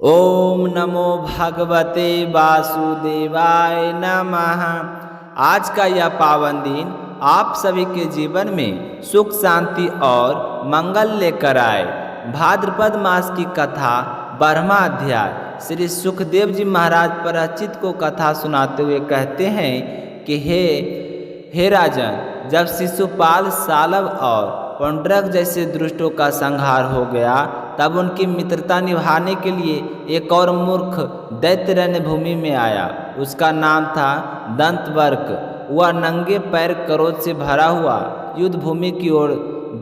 ओम नमो भगवते वासुदेवाय नमः। आज का यह पावन दिन आप सभी के जीवन में सुख शांति और मंगल लेकर आए। भाद्रपद मास की कथा 12वां अध्याय। श्री सुखदेव जी महाराज परीक्षित को कथा सुनाते हुए कहते हैं कि हे राजन, जब शिशुपाल, सालव और पुंडरक जैसे दुष्टों का संहार हो गया, तब उनकी मित्रता निभाने के लिए एक और मूर्ख दैत्य रणभूमि में आया। उसका नाम था दंतवर्क। वह नंगे पैर क्रोध से भरा हुआ युद्ध भूमि की ओर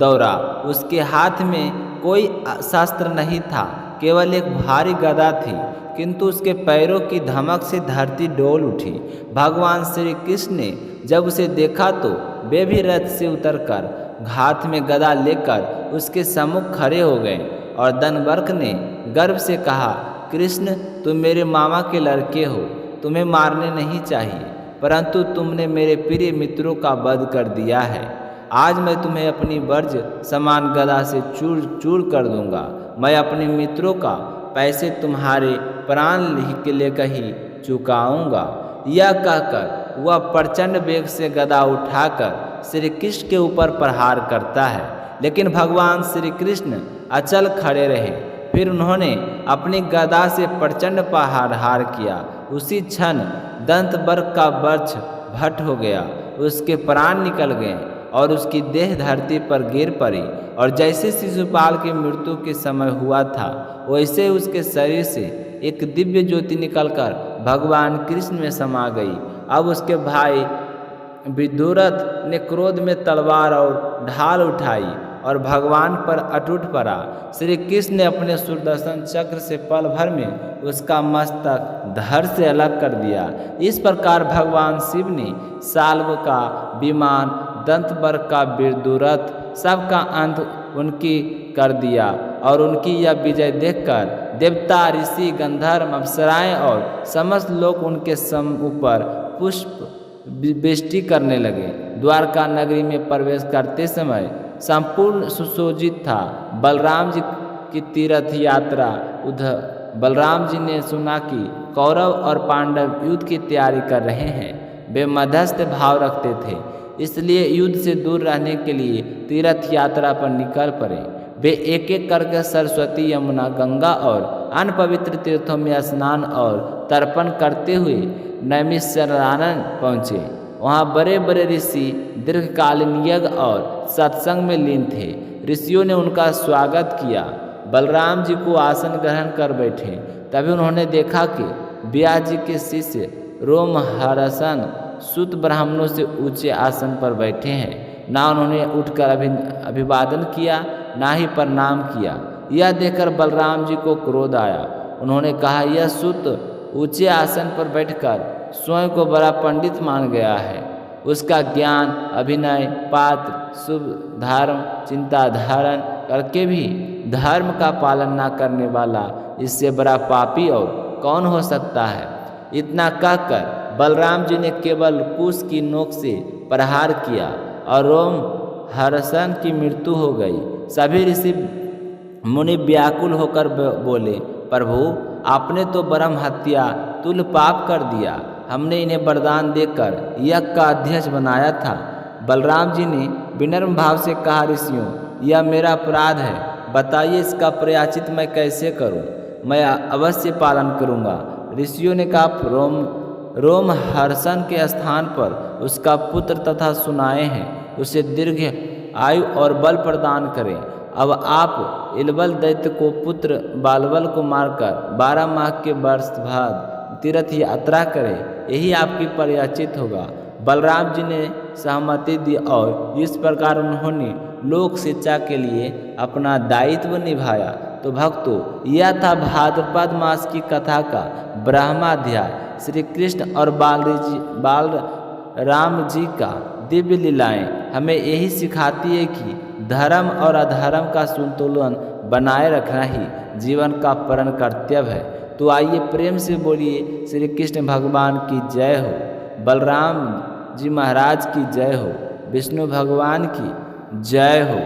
दौड़ा। उसके हाथ में कोई शस्त्र नहीं था, केवल एक भारी गदा थी, किंतु उसके पैरों की धमक से धरती डोल उठी। भगवान श्री कृष्ण ने जब उसे देखा तो वे भी रथ से उतरकर हाथ में गदा लेकर उसके सम्मुख खड़े हो गए और दंतवर्क ने गर्व से कहा, कृष्ण, तुम मेरे मामा के लड़के हो, तुम्हें मारने नहीं चाहिए, परंतु तुमने मेरे प्रिय मित्रों का वध कर दिया है। आज मैं तुम्हें अपनी वर्ज समान गदा से चूर चूर कर दूंगा। मैं अपने मित्रों का पैसे तुम्हारे प्राण के लेकर ही चुकाऊंगा। यह कहकर वह प्रचंड वेग से गदा उठाकर श्री कृष्ण के ऊपर प्रहार करता है, लेकिन भगवान श्री कृष्ण अचल खड़े रहे। फिर उन्होंने अपनी गदा से प्रचंड प्रहार किया। उसी क्षण दंतवर्क का वृक्ष भट हो गया, उसके प्राण निकल गए और उसकी देह धरती पर गिर पड़ी। और जैसे शिशुपाल की मृत्यु के समय हुआ था, वैसे उसके शरीर से एक दिव्य ज्योति निकलकर भगवान कृष्ण में समा गई। अब उसके भाई विदुरथ ने क्रोध में तलवार और ढाल उठाई और भगवान पर अटूट पड़ा। श्री कृष्ण ने अपने सुदर्शन चक्र से पल भर में उसका मस्तक धड़ से अलग कर दिया। इस प्रकार भगवान शिव ने साल्व का विमान, दंतवर्क का विदुरथ, सबका अंत उनकी कर दिया। और उनकी यह विजय देखकर देवता, ऋषि, गंधर्व, अप्सराएं और समस्त लोग उनके ऊपर पुष्प वृष्टि करने लगे। द्वारका नगरी में प्रवेश करते समय संपूर्ण सुशोभित था। बलराम जी की तीर्थ यात्रा उधर बलराम जी ने सुना कि कौरव और पांडव युद्ध की तैयारी कर रहे हैं। वे मध्यस्थ भाव रखते थे, इसलिए युद्ध से दूर रहने के लिए तीर्थ यात्रा पर निकल पड़े। वे एक एक करके सरस्वती, यमुना, गंगा और अन्य पवित्र तीर्थों में स्नान और तर्पण करते हुए नैमिषारण्य पहुँचे। वहाँ बड़े बड़े ऋषि दीर्घकालीन यज्ञ और सत्संग में लीन थे। ऋषियों ने उनका स्वागत किया। बलराम जी को आसन ग्रहण कर बैठे। तभी उन्होंने देखा कि व्यास जी के शिष्य रोमहर्षण सूत ब्राह्मणों से ऊंचे आसन पर बैठे हैं। ना उन्होंने उठकर अभिवादन किया, ना ही प्रणाम किया। यह देखकर बलराम जी को क्रोध आया। उन्होंने कहा, यह सूत ऊंचे आसन पर बैठकर स्वयं को बड़ा पंडित मान गया है। उसका ज्ञान, अभिनय, पात्र, शुभ धर्म, चिंता धारण करके भी धर्म का पालन न करने वाला इससे बड़ा पापी और कौन हो सकता है। इतना कहकर बलराम जी ने केवल कुश की नोक से प्रहार किया और रोमहर्षण की मृत्यु हो गई। सभी ऋषि मुनि व्याकुल होकर बोले, प्रभु, आपने तो ब्रह्म हत्या तुल्य पाप कर दिया। हमने इन्हें वरदान देकर यज्ञ का अध्यक्ष बनाया था। बलराम जी ने विनम्र भाव से कहा, ऋषियों, यह मेरा अपराध है। बताइए, इसका प्रायश्चित मैं कैसे करूं? मैं अवश्य पालन करूंगा। ऋषियों ने कहा, रोमहर्षण के स्थान पर उसका पुत्र तथा सुनाए हैं, उसे दीर्घ आयु और बल प्रदान करें। अब आप इलबल दैत्य को पुत्र बालबल को मारकर 12 माह के वर्ष बाद तीर्थ यात्रा करें, यही आपकी प्रायश्चित होगा। बलराम जी ने सहमति दी और इस प्रकार उन्होंने लोक शिक्षा के लिए अपना दायित्व निभाया। तो भक्तों, यह था भाद्रपद मास की कथा का 12वां अध्याय। श्री कृष्ण और बालराम जी का दिव्य लीलाएं हमें यही सिखाती है कि धर्म और अधर्म का संतुलन बनाए रखना ही जीवन का परम कर्तव्य है। तो आइए प्रेम से बोलिए, श्री कृष्ण भगवान की जय हो, बलराम जी महाराज की जय हो, विष्णु भगवान की जय हो।